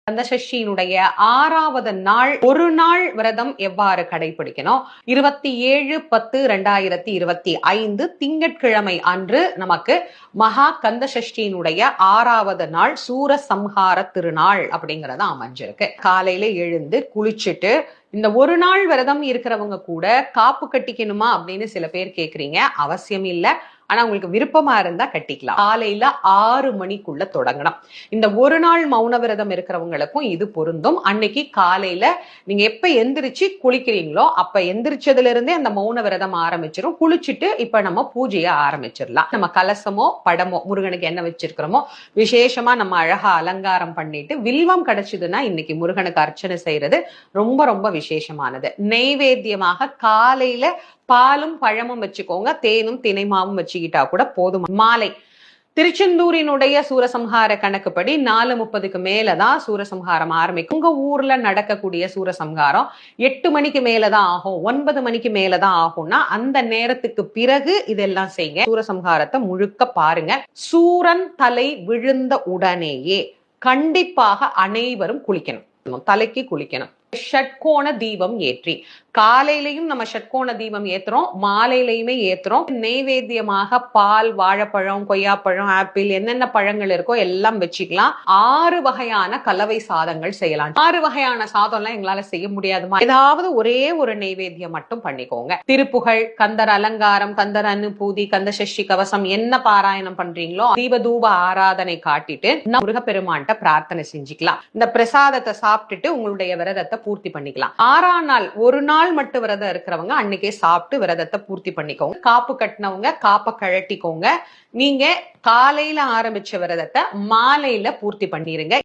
கந்தசஷ்டியினுடைய 6வது நாள் ஒரு நாள் விரதம் எவ்வாறு கடைபிடிக்கணும்? 27/10/2025 திங்கட்கிழமை அன்று நமக்கு மகா கந்தசஷ்டியினுடைய 6வது நாள் சூரசம்ஹார திருநாள் அப்படிங்கறது அமைஞ்சிருக்கு. காலையில எழுந்து குளிச்சுட்டு இந்த ஒரு நாள் விரதம் இருக்கிறவங்க கூட காப்பு கட்டிக்கணுமா அப்படின்னு சில பேர் கேக்குறீங்க. அவசியம் இல்ல. ஆனா உங்களுக்கு விருப்பமா இருந்தா கட்டிக்கலாம். காலையில 6 மணிக்குள்ள தொடங்கணும். இந்த ஒரு நாள் மௌன விரதம் இருக்கிறவங்களுக்கும் இது பொருந்தும். அன்னைக்கு காலையில நீங்க எப்ப எந்திரிச்சு குளிக்கிறீங்களோ அப்ப எந்திரிச்சதுல இருந்தே அந்த மௌன விரதம் ஆரம்பிச்சிடும். குளிச்சுட்டு இப்ப நம்ம பூஜையை ஆரம்பிச்சிடலாம். நம்ம கலசமோ படமோ முருகனுக்கு என்ன வச்சிருக்கிறோமோ விசேஷமா நம்ம அழகா அலங்காரம் பண்ணிட்டு வில்வம் கிடைச்சதுன்னா இன்னைக்கு முருகனுக்கு அர்ச்சனை செய்யறது ரொம்ப ரொம்ப விசேஷமானது. நெய்வேத்தியமாக காலையில பாலும் பழமும் வச்சுக்கோங்க, தேனும் தினைமாவும் வச்சுக்கிட்டா கூட போதும். மாலை திருச்செந்தூரினுடைய சூரசம்ஹார கணக்குப்படி 4:30க்கு மேலதான் சூரசம்ஹாரம் ஆரம்பிக்கும். உங்க ஊர்ல நடக்கக்கூடிய சூரசம்ஹாரம் 8 மணிக்கு மேலதான் ஆகும், 9 மணிக்கு மேலதான் ஆகும்னா அந்த நேரத்துக்கு பிறகு இதெல்லாம் செய்யுங்க. சூரசம்ஹாரத்தை முழுக்க பாருங்க. சூரன் தலை விழுந்த உடனேயே கண்டிப்பாக அனைவரும் குளிக்கணும், தலைக்கு குளிக்கணும். ஷட்கோண தீபம் ஏற்றி காலையிலையும் நம்ம ஷட்கோண தீபம் ஏத்துறோம், மாலையிலையுமே ஏத்துறோம். நெய்வேத்தியமாக பால், வாழைப்பழம், கொய்யாப்பழம், ஆப்பிள் என்னென்ன பழங்கள் இருக்கோ எல்லாம் வச்சுக்கலாம். 6 வகையான கலவை சாதங்கள் செய்யலாம். 6 வகையான சாதம் எல்லாம் எங்களால செய்ய முடியாதுமா, ஏதாவது ஒரே ஒரு நெய்வேத்தியம் மட்டும் பண்ணிக்கோங்க. திருப்புகழ், கந்தர் அலங்காரம், கந்தர் அனுபூதி, கந்த சஷ்டி கவசம் என்ன பாராயணம் பண்றீங்களோ தீப தூப ஆராதனை காட்டிட்டு முருகப்பெருமான்கிட்ட பிரார்த்தனை செஞ்சுக்கலாம். இந்த பிரசாதத்தை சாப்பிட்டுட்டு உங்களுடைய விரதத்தை பூர்த்தி பண்ணிக்கலாம். 6ஆம் நாள் ஒரு நாள் மட்டும் விரதம் இருக்கிறவங்க அன்னைக்கே சாப்பிட்டு விரதத்தை பூர்த்தி பண்ணிக்கோங்க. காப்பு கட்டினவங்க காப்பை கழட்டிக்கோங்க. நீங்க காலையில ஆரம்பிச்ச விரதத்தை மாலையில பூர்த்தி பண்ணிருங்க.